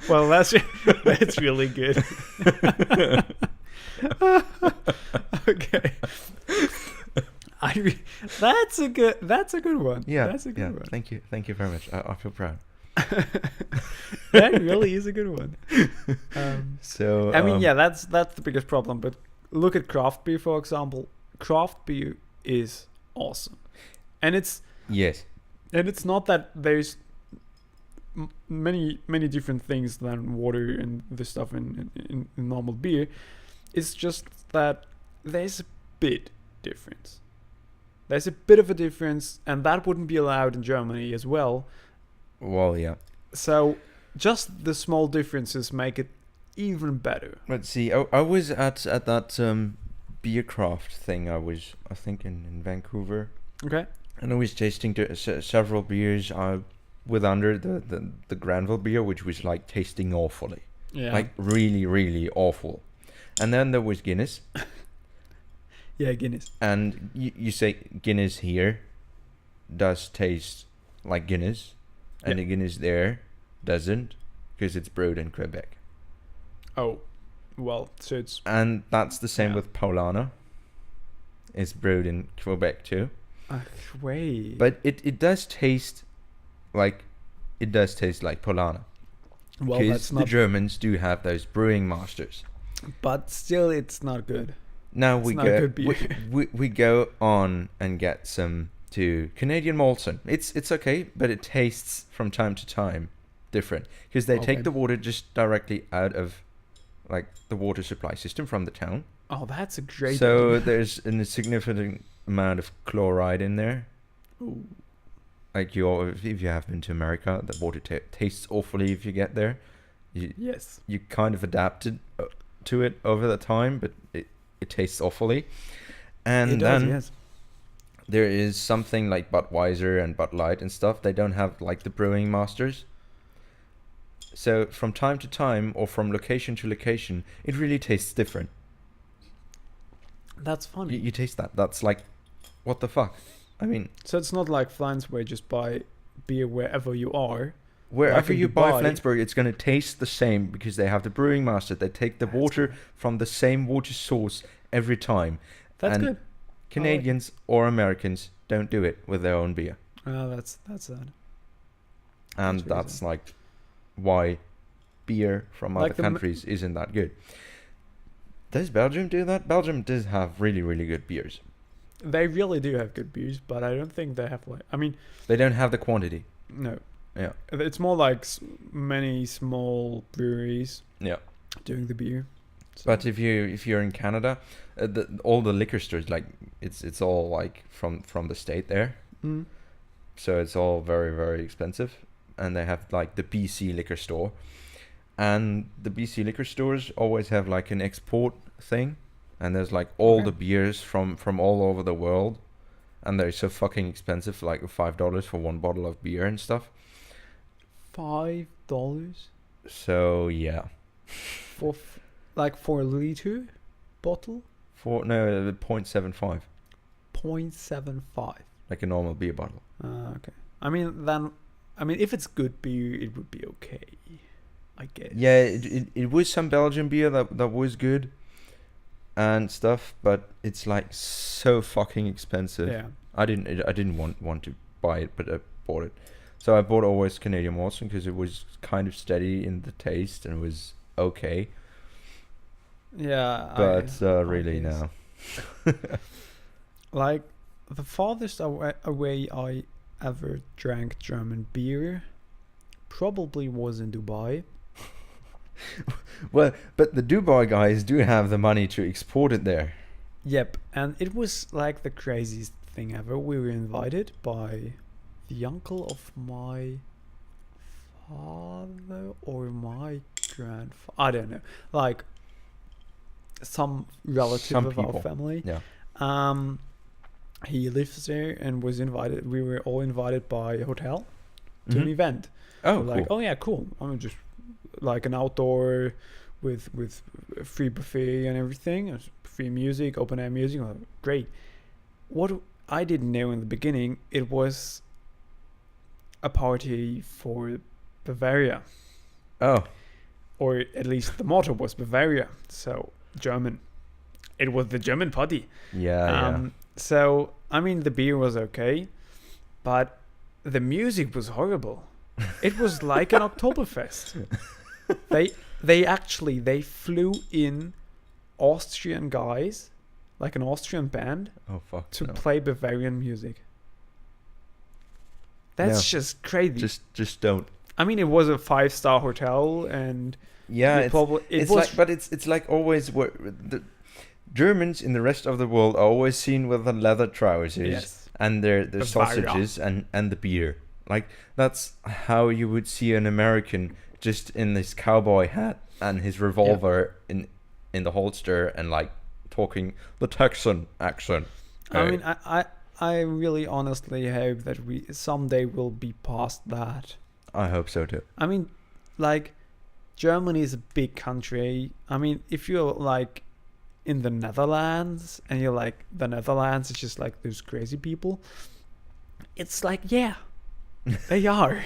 Well, that's really good. Okay. That's a good one. Yeah, That's a good one. Thank you very much. I feel proud. That really is a good one. So I mean, yeah, that's the biggest problem. But look at craft beer, for example. Craft beer is awesome, and it's yes, not that there's many different things than water and the stuff in normal beer. It's just that there's a bit difference. There's a bit of a difference, and that wouldn't be allowed in Germany as well. Well, yeah. So just the small differences make it even better. Let's see. I was at that beer craft thing. I think in Vancouver. Okay. And I was tasting several beers with under the Granville beer, which was like tasting awfully. Yeah. Like really, really awful. And then there was Guinness. Yeah, Guinness. And you say Guinness here does taste like Guinness. And the Guinness there doesn't, because it's brewed in Quebec. Oh, well, so it's... And that's the same with Paulana. It's brewed in Quebec too. Wait. But it does taste like Paulana. Well, because that's not... the Germans do have those brewing masters. But still, it's not good. Now It's not good beer. we go on and get some to Canadian Molson. It's okay, but it tastes from time to time different, because they take the water just directly out of like the water supply system from the town. Oh, that's a great So idea. there's a significant amount of chloride in there. Ooh. Like if you have been to America, the water tastes awfully if you get there. Yes. You kind of adapted to it over the time, but it tastes awfully. And It does, then yes. there is something like Budweiser and Bud Light and stuff. They don't have like the brewing masters. So from time to time, or from location to location, it really tastes different. That's funny. You taste that. That's like, what the fuck? I mean, So it's not like Flans where you just buy beer wherever you are. wherever in you buy Dubai- Flensburg, it's going to taste the same, because they have the brewing master. They take the water from the same water source every time. That's And good. Canadians or Americans don't do it with their own beer. Oh, that's sad. And That's really that's like why beer from Like other the countries isn't that good. Does Belgium do that? Belgium does have really, really good beers. They really do have good beers, but I don't think they have like... I mean, They don't have the quantity. no. Yeah. It's more like many small breweries Yeah. doing the beer. So- But if you're in Canada, all the liquor stores, like it's all like from the state there, Mm. so it's all very, very expensive. And they have like the BC liquor store, and the BC liquor stores always have like an export thing, and there's like all Okay. the beers from all over the world, and they're so fucking expensive, like $5 for one bottle of beer and stuff. $5 So yeah, for for a liter bottle? for no 0.75, 0.75. like a normal beer bottle. Okay. I mean, if it's good beer, it would be okay, I guess. Yeah, it was some Belgian beer that was good and stuff, but it's like so fucking expensive. Yeah. I didn't want to buy it, but I bought it. So I bought always Canadian Molson because it was kind of steady in the taste and it was okay. Yeah. But I really guess. no. Like, the farthest away I ever drank German beer probably was in Dubai. Well, but the Dubai guys do have the money to export it there. Yep, and it was like the craziest thing ever. We were invited by the uncle of my father or my grandfather. I don't know. Like some relative Some of our people. family. Yeah. He lives there and was invited. We were all invited by a hotel to an Mhm. event. Oh, We're like, cool. oh yeah, cool. I'm just like an outdoor with a free buffet and everything, free music, open air music. Like, great. What I didn't know in the beginning, it was a party for Bavaria, Oh, or at least the motto was Bavaria, so German. It was the German party. yeah. So I mean, the beer was okay, but the music was horrible. It was like an Oktoberfest. They flew in Austrian guys, like an Austrian band, Oh fuck. to no. play Bavarian music. That's No. just crazy. Just don't. I mean, it was a 5-star hotel, and Yeah, it was it's like always what the Germans in the rest of the world are always seen with the leather trousers yes, and their Bavaria. sausages and the beer. Like that's how you would see an American just in this cowboy hat and his revolver in the holster and like talking the Texan accent. I mean, I really honestly hope that we someday will be past that. I hope so too. I mean, like, Germany is a big country. I mean, if you're like in the Netherlands and you're like, the Netherlands is just like those crazy people, it's like, yeah, they are.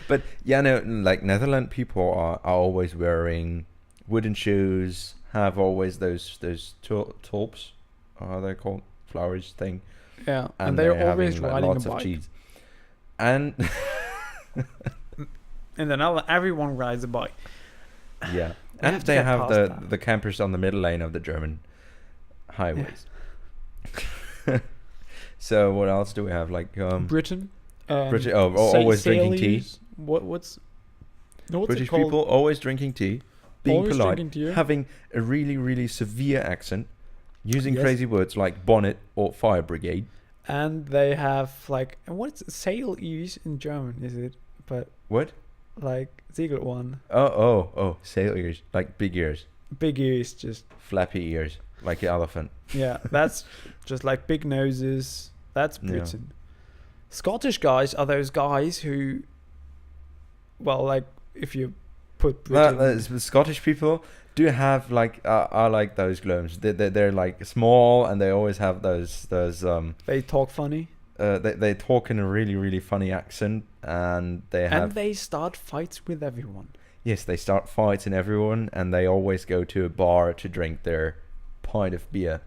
But yeah, no, like Netherlands people are always wearing wooden shoes, have always those tulps, how they're called, flowers thing. Yeah, and they're always having, like, riding lots a of bike. cheese. And In the Netherlands, everyone rides a bike. yeah, We and have to they get have past the that. the campers on the middle lane of the German highways. So what else do we have? Like Britain. British, always drinking tea. What's British it called? people always drinking tea, being Always polite, drinking tea. having a really really severe accent, using Yes. crazy words like bonnet or fire brigade. And they have like, and what's sail ears in German? Is it? But What? like Ziegler one, Oh, sail ears, like big ears, big ears, just flappy ears, like an elephant. yeah. That's just like big noses. That's Yeah. Britain. Scottish guys are those guys who, well, like if you put Britain, The Scottish people do have like are like those gnomes. They're like small and they always have those they talk funny they talk in a really really funny accent and they have and they start fights with everyone. yes, they start fights in everyone and they always go to a bar to drink their pint of beer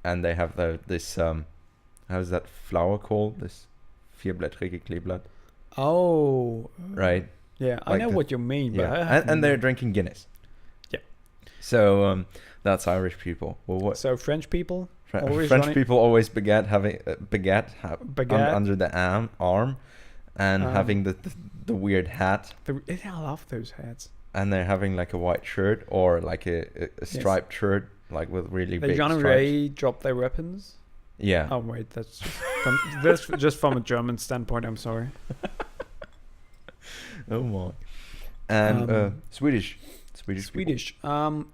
and they have this how's that flower called, this vierblättrige Kleeblatt, Oh, right? yeah, I Like know what you mean, but I Yeah, have and they're no- drinking Guinness. Yeah. So that's Irish people. Well, what So French people always French running- people always baguette Baguette. under the arm, and having the weird hat, I love those hats. and they're having like a white shirt or like a striped shirt, like with really The big Johnny stripes. Ray drop their weapons. Yeah. Oh wait, that's just from a German standpoint. I'm sorry. Oh my. And Swedish. people.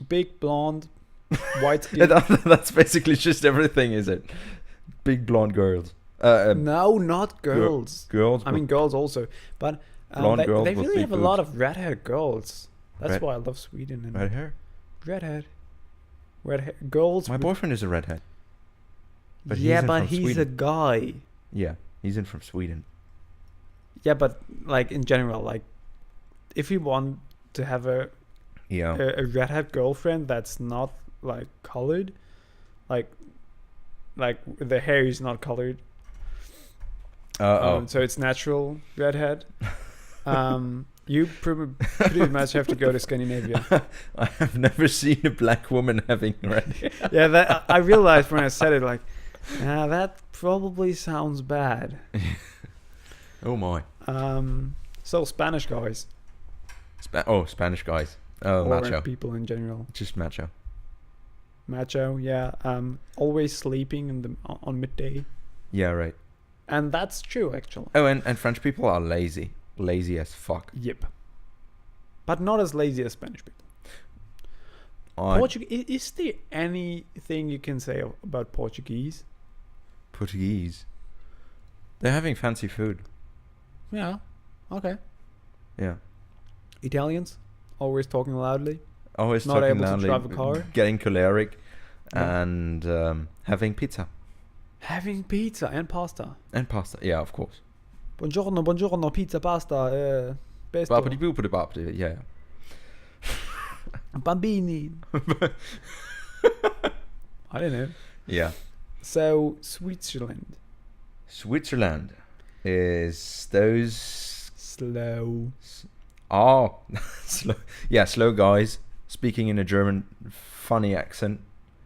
Big blonde, white skin. That's basically just everything, is it? Big blonde girls. No, not girls. Girls. I mean girls also, but Blonde they girls with really big have a lot of red-haired girls. That's Red- why I love Sweden and red hair. redhead girls. My with- boyfriend is a redhead. But he's yeah, in but from he's Sweden. a guy. Yeah, he's in from Sweden. Yeah, but like in general, like if you want to have a Yeah. a redhead girlfriend that's not like colored, like the hair is not colored, so it's natural redhead. You pretty much have to go to Scandinavia. I have never seen a black woman having red hair. Yeah, that I realized when I said it, like, that probably sounds bad. Oh my. So Spanish guys, Spanish guys. Oh, or macho. people in general, Just macho. macho. Yeah, always sleeping on midday, Yeah, right. and that's true actually. Oh, and French people are lazy. Lazy as fuck. Yep. But not as lazy as Spanish people. Is there anything you can say about Portuguese? Portuguese. They're having fancy food. Yeah. Okay. Yeah. Italians, always talking loudly. Always Not talking able to loudly, drive a car. getting choleric, Yeah. and having pizza Having pizza and pasta. and pasta. Yeah, of course. Buongiorno, pizza, pasta, pesto, Boppity boopity boppity. Yeah. bambini. I don't know. Yeah. So Switzerland, Switzerland is those slow. slow guys speaking in a German funny accent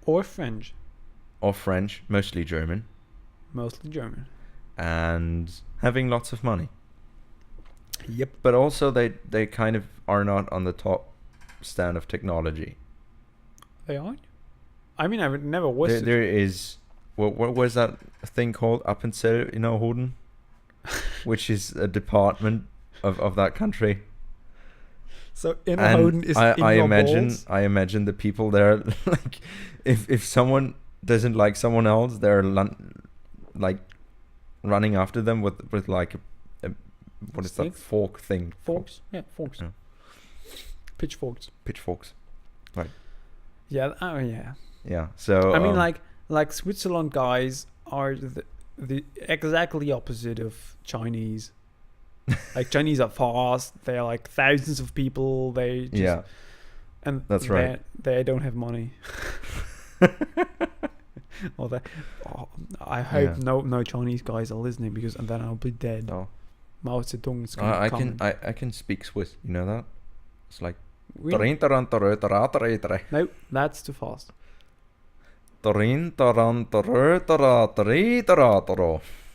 Or French, or French, mostly German, mostly German. and having lots of money. Yep. But also they kind of are not on the top stand of technology. They aren't. I mean, I would never was. There is what was that thing called? Appenzell in Hoden, which is a department of that country. So inner And Hoden is in I your imagine balls? I imagine the people there, like if someone doesn't like someone else, they're like running after them with like a what is Stick? that fork thing? Forks? Yeah, forks. Yeah. Pitchforks. Pitchforks. Yeah. Oh yeah. Yeah. So I mean, like Switzerland guys are the exactly opposite of Chinese. Like Chinese are fast. They're like thousands of people. They just, yeah, and that's right. They don't have money. Or that. Oh, I hope no Chinese guys are listening because and then I'll be dead. No. Mao Zedong is I coming. I can speak Swiss. You know that? It's like Really? No, that's too fast.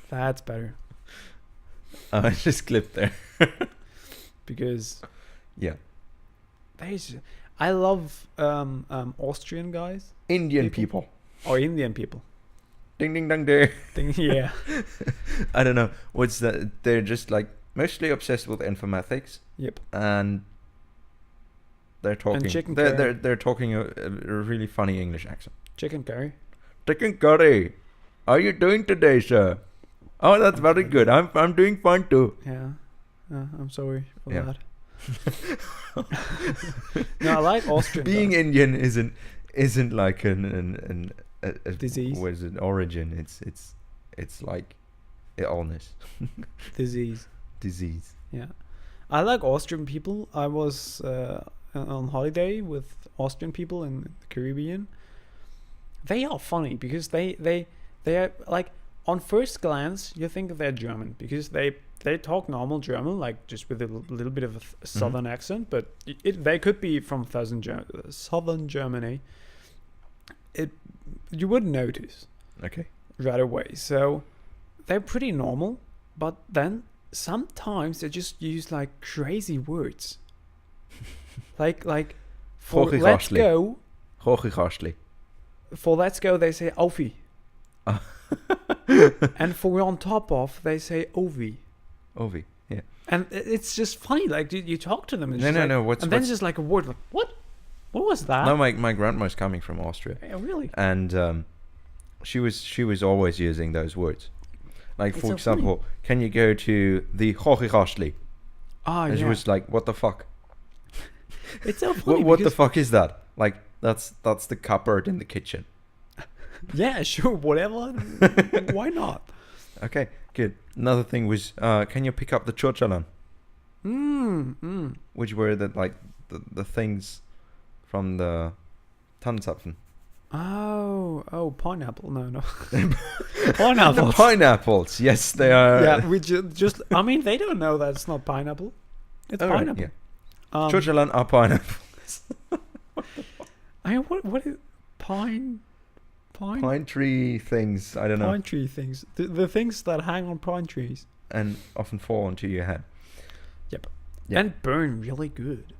That's better I just clipped there. because Yeah. I love Austrian guys Indian People. people. or Indian people. Ding ding dong ding. Yeah. I don't know. What's that? They're just like mostly obsessed with informatics. Yep. And they're talking. chicken They're curry. they're talking a really funny English accent. Chicken curry. Chicken curry. How are you doing today, sir? Oh, that's very good. I'm doing fine too. Yeah. I'm sorry for Yeah. that. No, I like Austrian Being guys. Indian isn't like a Disease. What is it? Origin. It's like illness, Disease. disease. Yeah. I like Austrian people. I was on holiday with Austrian people in the Caribbean. They are funny because they are like on first glance you think they're German because they talk normal German like just with a little bit of a southern accent, but they could be from southern Germany. You wouldn't notice Okay. right away. So they're pretty normal, but then sometimes they just use like crazy words. like for let's Hochgastli. go. Hochgastli. For let's go, they say Aufi. And for on top of, they say Ovi. Ovi. Yeah. And it's just funny. Like you talk to them, and, it's just like, No. and then just like a word like what? What was that? No, my grandma's coming from Austria, Yeah, really? and she was always using those words. Like It's for so example, can you go to the Hochgastli? Ah, And she yeah. was like, what the fuck? It's so funny. What the because- fuck is that? Like that's the cupboard in the kitchen. Yeah, sure, whatever. Why not? Okay, good. Another thing was, can you pick up the Churchalan? Which were the things from the Tannenzapfen. Oh, pineapple. No. The Pineapple. pineapples. Yes, they are. Yeah, we just. I mean, they don't know that it's not pineapple. It's Oh, right, pineapple. yeah. Churchalan are pineapples. I mean, what is pine Tree things. I don't know. pine tree things? The things that hang on pine trees And often fall onto your head. Yep. and burn really good.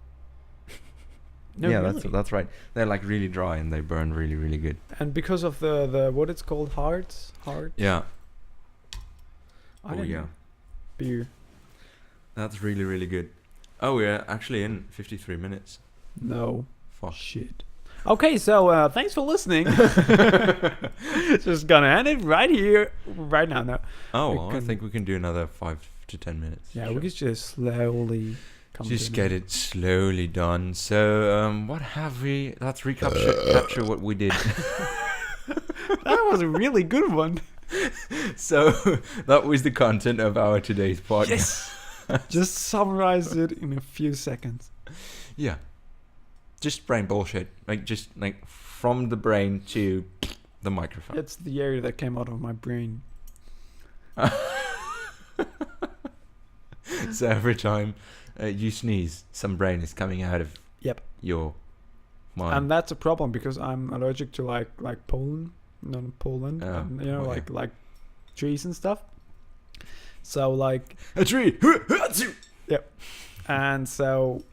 No, yeah, really. that's right. They're like really dry and they burn really, really good. And because of the what it's called, heart. Yeah. I don't know. Beer. That's really, really good. Oh, we're actually in 53 minutes. No. Fuck. Shit. Okay, so thanks for listening. Just gonna end it right here, right now. No. Oh, We well, I can- think we can do another 5 to 10 minutes. Yeah, Sure. we could just slowly come. Just to get it slowly done. So, what have we? Let's capture what we did. That was a really good one. So, that was the content of our today's podcast. Yes. Just summarize it in a few seconds. Yeah. Just brain bullshit. Just from the brain to the microphone. It's the air that came out of my brain. So every time you sneeze, some brain is coming out of Yep. your mind. And that's a problem because I'm allergic to like pollen, not pollen, Oh, and, okay. like trees and stuff. So like a tree. And so,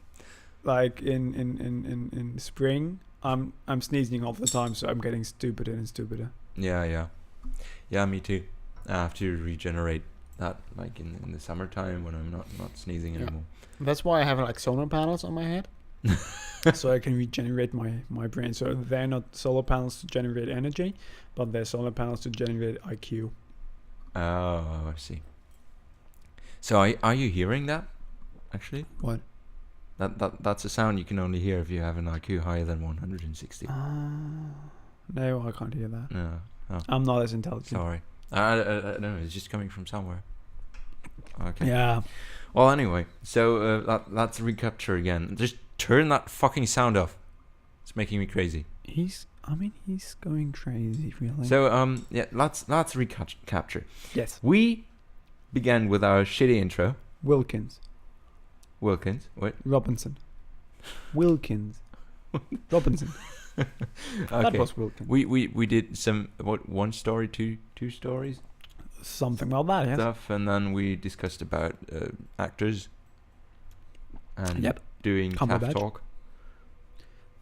like in spring, I'm sneezing all the time, so I'm getting stupider and stupider. Yeah, me too. I have to regenerate that, like in the summertime when I'm not sneezing anymore. That's why I have like solar panels on my head, so I can regenerate my brain. So they're not solar panels to generate energy, but they're solar panels to generate IQ. Oh, I see. So are you hearing that? Actually, What? That's a sound you can only hear if you have an IQ higher than 160. No, I can't hear that. No. Oh, I'm not as intelligent. sorry. I don't know. It's just coming from somewhere. Okay. Yeah. Well, anyway, so let's recapture again. Just turn that fucking sound off. It's making me crazy. He's going crazy, really. So yeah, let's recapture. Yes. We began with our shitty intro. Wilkins. What? Robinson. Wilkins. Robinson. Okay. That was Wilkins. We did some one story, two stories Something like that, yes. stuff, and then we discussed about actors and doing Cumberbatch. TAF talk.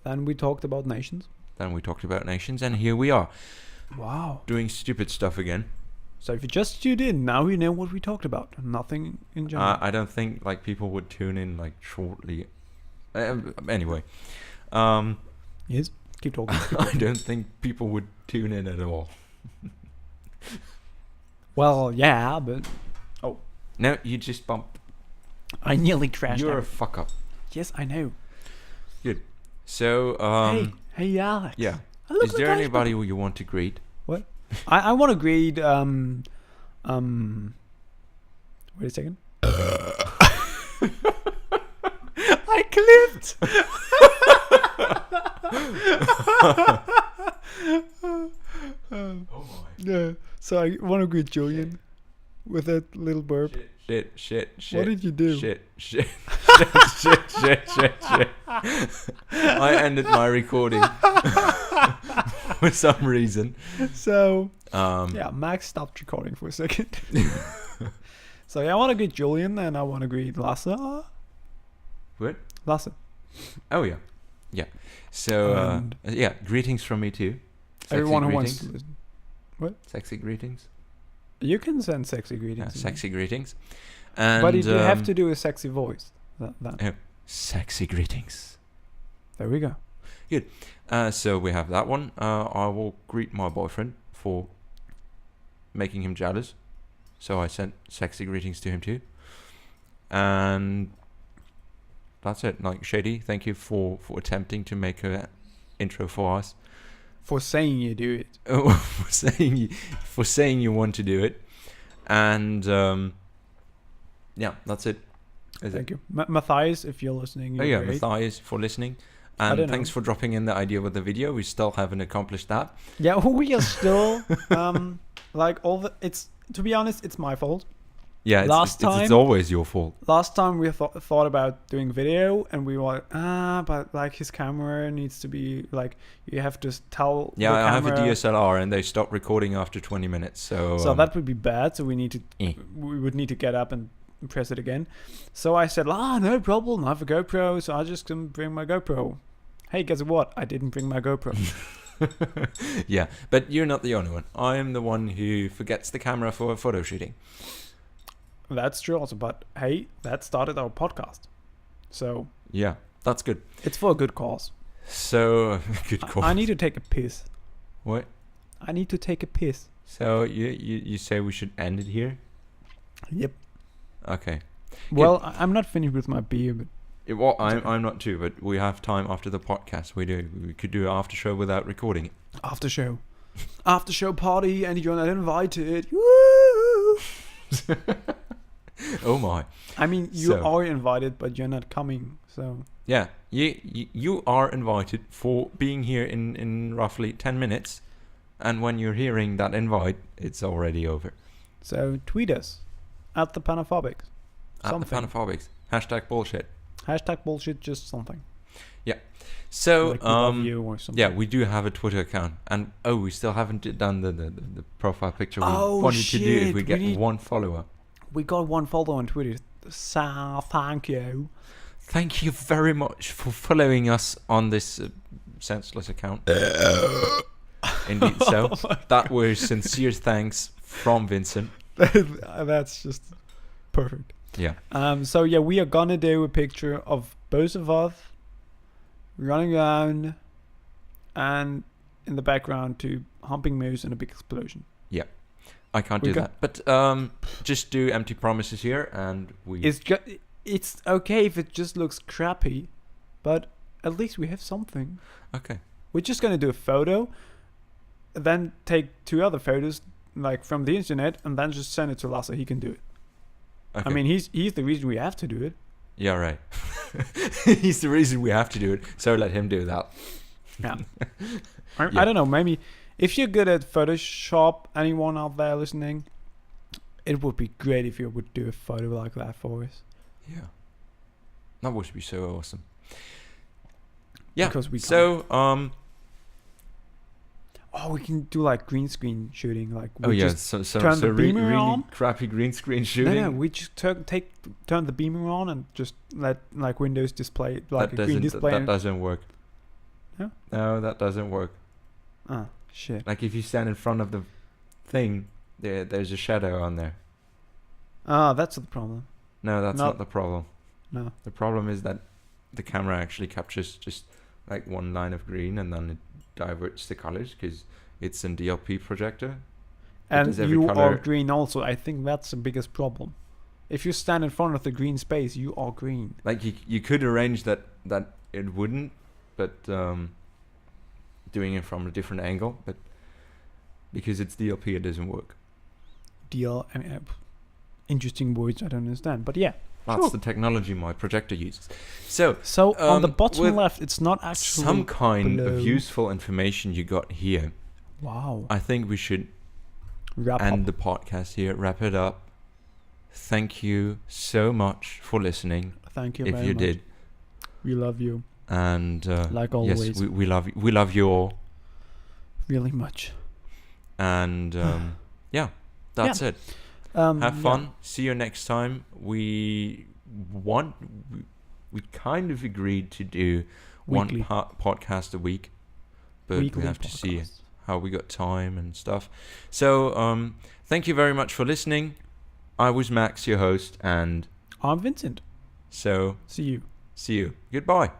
Then we talked about nations. Then we talked about nations, and here we are. Wow. Doing stupid stuff again. So if you just tuned in, now you know what we talked about. Nothing in general. I don't think like people would tune in like shortly. Anyway, Yes. Keep talking. I don't think people would tune in at all. Well, yeah, but No, you just bumped. I nearly crashed. You're a out. fuck up. Yes, I know. Good. So Hey, Alex. yeah. I look Is like there Alex, anybody who you want to greet? What? I want to greet wait a second. I clipped. Oh my. Yeah. So I want to greet Julian with that little burp. Shit. What did you do? Shit. I ended my recording for some reason. So Um, yeah, Max stopped recording for a second. So yeah, I want to greet Julian and I want to greet Lasse. What? Lasse. Oh yeah. So And yeah, greetings from me too. Sexy everyone who greetings. wants to listen. Sexy greetings. You can send sexy greetings. Sexy greetings. And But you have to do a sexy voice. That. Sexy greetings. There we go. So we have that one. I will greet my boyfriend for making him jealous. So I sent sexy greetings to him too. And that's it. Like, Shady, thank you for attempting to make an intro for us. For saying you do it. for saying you want to do it. And yeah, that's it. Thank you. Matthias, if you're listening, Oh you're yeah, great. Matthias for listening. I And don't thanks know. for dropping in the idea with the video. We still haven't accomplished that. Yeah, we are still like all the. It's to be honest, it's my fault. Yeah, Last it's time- always your fault. Last time we thought about doing video, and we were but like his camera needs to be like you have to tell. Yeah, the I have a camera- DSLR and they stopped recording after 20 minutes. So So that would be bad. So we need to Eh. we would need to get up and press it again. So I said, no problem. I have a GoPro, so I just can bring my GoPro. Hey, guess what? I didn't bring my GoPro. yeah, but you're not the only one. I am the one who forgets the camera for photo shooting. That's true also, but hey, that started our podcast. So Yeah, that's good. it's for a good cause. So good call. I need to take a piss. What? I need to take a piss. So you say we should end it here? Yep. Okay. Well, I'm not finished with my beer, but Well, I'm not too, but we have time after the podcast. We could do an after show without recording it. after show party, and you're not invited. Woo! Oh my. I mean, you So- are invited, but you're not coming. So Yeah, you are invited for being here in roughly 10 minutes, and when you're hearing that invite, it's already over. tweet us at the Panophobics. At the Panophobics. Hashtag bullshit. Hashtag bullshit, just something. So, Like we love you or something. yeah, we do have a Twitter account, and we still haven't done the profile picture we Oh, wanted to do if we shit, get we need- one follower. We got 1 follower on Twitter. So thank you. Thank you very much for following us on this senseless account. Indeed so. That was sincere thanks from Vincent. That's just perfect. Yeah. So yeah, we are gonna do a picture of both of us running around, and in the background to humping moose and a big explosion. Yeah. I can't do that. But just do empty promises here, and we... It's okay if it just looks crappy, but at least we have something. Okay. We're just gonna do a photo, then take 2 other photos, like from the internet, and then just send it to Lasse. He can do it. Okay. I mean, he's the reason we have to do it. Yeah, right. He's the reason we have to do it, so let him do that. Yeah. I don't know, maybe if you're good at Photoshop, anyone out there listening, it would be great if you would do a photo like that for us. Yeah. That would be so awesome. Yeah. Because we can't. So, we can do like green screen shooting. Like oh we yeah, just so turn the beamer really on. crappy green screen shooting. No, we just turn the beamer on and just let like Windows display like a green display. That doesn't work. No? No, that doesn't work. Ah, shit. Like if you stand in front of the thing, there's a shadow on there. Ah, that's the problem. No, that's not the problem. No. The problem is that the camera actually captures just like one line of green and then it diverts the colors because it's an DLP projector. And you are green also. I think that's the biggest problem. If you stand in front of the green space, you are green. Like you could arrange that it wouldn't, but doing it from a different angle, but because it's DLP, it doesn't work. Interesting words I don't understand, but yeah. That's the technology my projector uses. So on the bottom left, it's not actually some kind below. of useful information you got here. Wow. I think we should end the podcast here, wrap it up. Thank you so much for listening. Thank you if very you much. did. We love you. And like always. yes, we love you. We love you all. Really much. And yeah, that's it. Have fun. See you next time. We kind of agreed to do Weekly. one podcast a week, but Weekly we have to podcast. see how we got time and stuff. So thank you very much for listening. I was Max, your host, and I'm Vincent. so See you. See you. Goodbye.